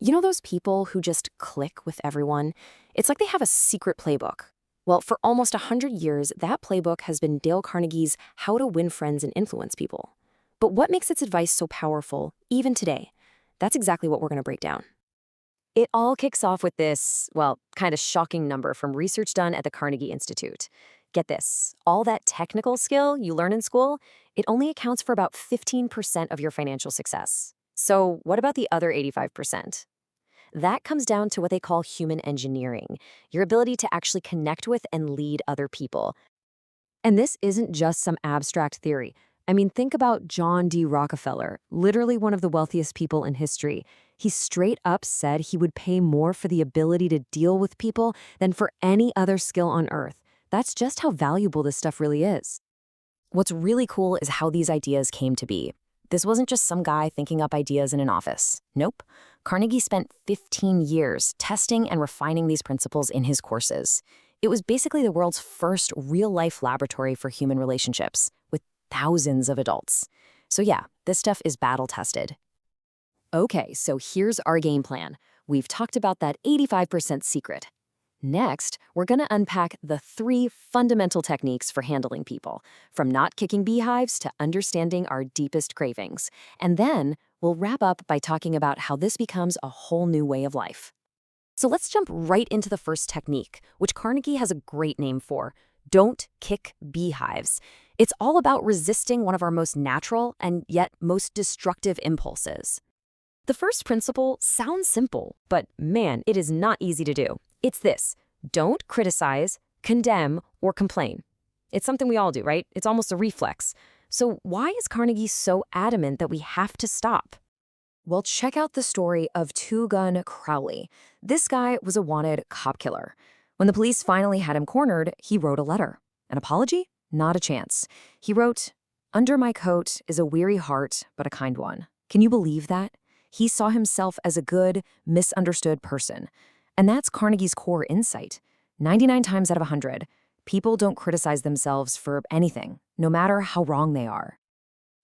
You know those people who just click with everyone? It's like they have a secret playbook. Well, for almost 100 years, that playbook has been Dale Carnegie's How to Win Friends and Influence People. But what makes its advice so powerful, even today? That's exactly what we're going to break down. It all kicks off with this, well, kind of shocking number from research done at the Carnegie Institute. Get this, all that technical skill you learn in school, it only accounts for about 15% of your financial success. So what about the other 85%? That comes down to what they call human engineering, your ability to actually connect with and lead other people. And this isn't just some abstract theory. I mean, think about John D. Rockefeller, literally one of the wealthiest people in history. He straight up said he would pay more for the ability to deal with people than for any other skill on earth. That's just how valuable this stuff really is. What's really cool is how these ideas came to be. This wasn't just some guy thinking up ideas in an office. Nope. Carnegie spent 15 years testing and refining these principles in his courses. It was basically the world's first real-life laboratory for human relationships, with thousands of adults. So yeah, this stuff is battle-tested. Okay, so here's our game plan. We've talked about that 85% secret. Next, we're going to unpack the 3 fundamental techniques for handling people, from not kicking beehives to understanding our deepest cravings. And then we'll wrap up by talking about how this becomes a whole new way of life. So let's jump right into the first technique, which Carnegie has a great name for: don't kick beehives. It's all about resisting one of our most natural and yet most destructive impulses. The first principle sounds simple, but man, it is not easy to do. It's this: don't criticize, condemn, or complain. It's something we all do, right? It's almost a reflex. So why is Carnegie so adamant that we have to stop? Well, check out the story of Two Gun Crowley. This guy was a wanted cop killer. When the police finally had him cornered, he wrote a letter. An apology? Not a chance. He wrote, "Under my coat is a weary heart, but a kind one." Can you believe that? He saw himself as a good, misunderstood person. And that's Carnegie's core insight. 99 times out of 100, people don't criticize themselves for anything, no matter how wrong they are.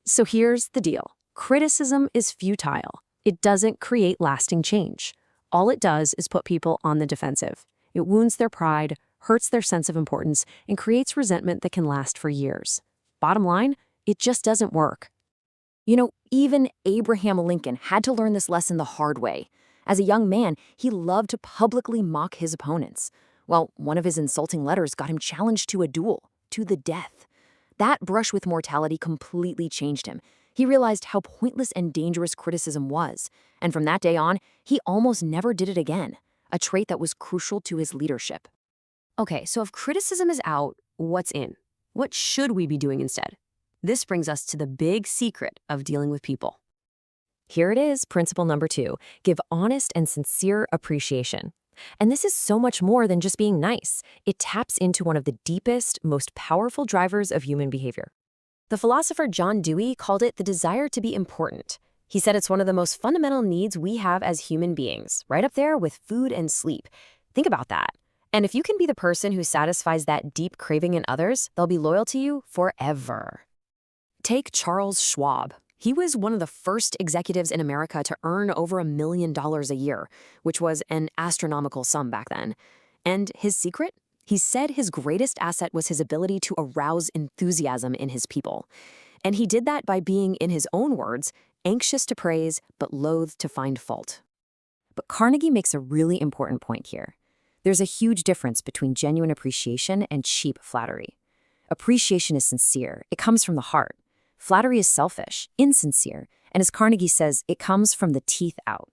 So here's the deal. Criticism is futile. It doesn't create lasting change. All it does is put people on the defensive. It wounds their pride, hurts their sense of importance, and creates resentment that can last for years. Bottom line, it just doesn't work. You know, even Abraham Lincoln had to learn this lesson the hard way. As a young man, he loved to publicly mock his opponents. Well, one of his insulting letters got him challenged to a duel, to the death. That brush with mortality completely changed him. He realized how pointless and dangerous criticism was. And from that day on, he almost never did it again, a trait that was crucial to his leadership. Okay, so if criticism is out, what's in? What should we be doing instead? This brings us to the big secret of dealing with people. Here it is, principle number 2, give honest and sincere appreciation. And this is so much more than just being nice. It taps into one of the deepest, most powerful drivers of human behavior. The philosopher John Dewey called it the desire to be important. He said it's one of the most fundamental needs we have as human beings, right up there with food and sleep. Think about that. And if you can be the person who satisfies that deep craving in others, they'll be loyal to you forever. Take Charles Schwab. He was one of the first executives in America to earn over $1 million a year, which was an astronomical sum back then. And his secret? He said his greatest asset was his ability to arouse enthusiasm in his people. And he did that by being, in his own words, anxious to praise, but loath to find fault. But Carnegie makes a really important point here. There's a huge difference between genuine appreciation and cheap flattery. Appreciation is sincere. It comes from the heart. Flattery is selfish, insincere, and as Carnegie says, it comes from the teeth out.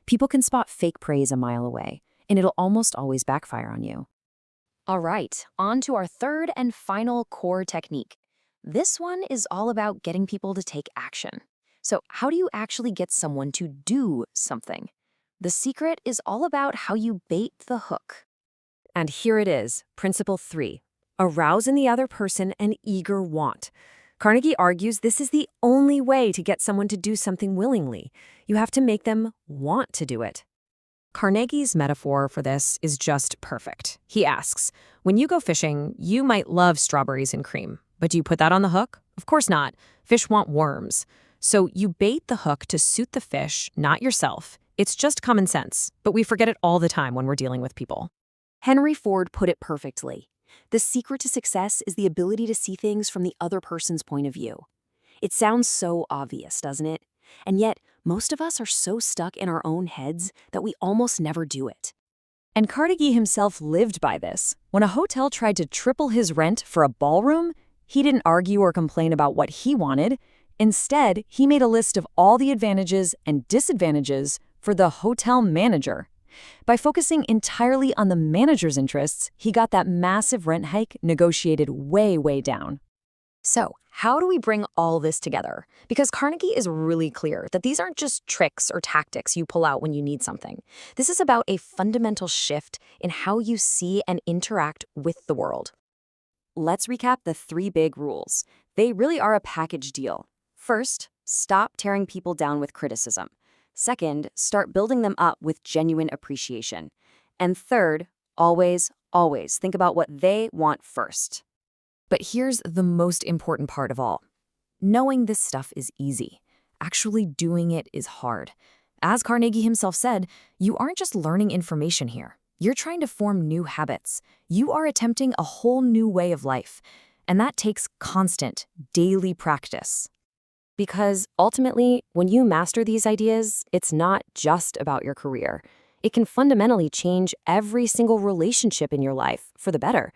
People can spot fake praise a mile away, and it'll almost always backfire on you. All right, on to our third and final core technique. This one is all about getting people to take action. So how do you actually get someone to do something? The secret is all about how you bait the hook. And here it is, principle 3, arouse in the other person an eager want. Carnegie argues this is the only way to get someone to do something willingly. You have to make them want to do it. Carnegie's metaphor for this is just perfect. He asks, when you go fishing, you might love strawberries and cream, but do you put that on the hook? Of course not. Fish want worms. So you bait the hook to suit the fish, not yourself. It's just common sense, but we forget it all the time when we're dealing with people. Henry Ford put it perfectly. The secret to success is the ability to see things from the other person's point of view. It sounds so obvious, doesn't it? And yet, most of us are so stuck in our own heads that we almost never do it. And Carnegie himself lived by this. When a hotel tried to triple his rent for a ballroom, he didn't argue or complain about what he wanted. Instead, he made a list of all the advantages and disadvantages for the hotel manager. By focusing entirely on the manager's interests, he got that massive rent hike negotiated way, way down. So, how do we bring all this together? Because Carnegie is really clear that these aren't just tricks or tactics you pull out when you need something. This is about a fundamental shift in how you see and interact with the world. Let's recap the 3 big rules. They really are a package deal. First, stop tearing people down with criticism. Second, start building them up with genuine appreciation. And third, always, always think about what they want first. But here's the most important part of all. Knowing this stuff is easy. Actually doing it is hard. As Carnegie himself said, you aren't just learning information here. You're trying to form new habits. You are attempting a whole new way of life. And that takes constant, daily practice. Because ultimately, when you master these ideas, it's not just about your career. It can fundamentally change every single relationship in your life for the better.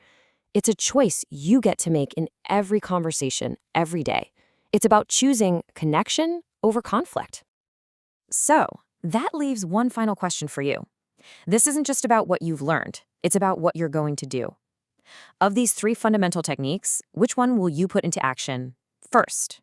It's a choice you get to make in every conversation, every day. It's about choosing connection over conflict. So, that leaves one final question for you. This isn't just about what you've learned. It's about what you're going to do. Of these 3 fundamental techniques, which one will you put into action first?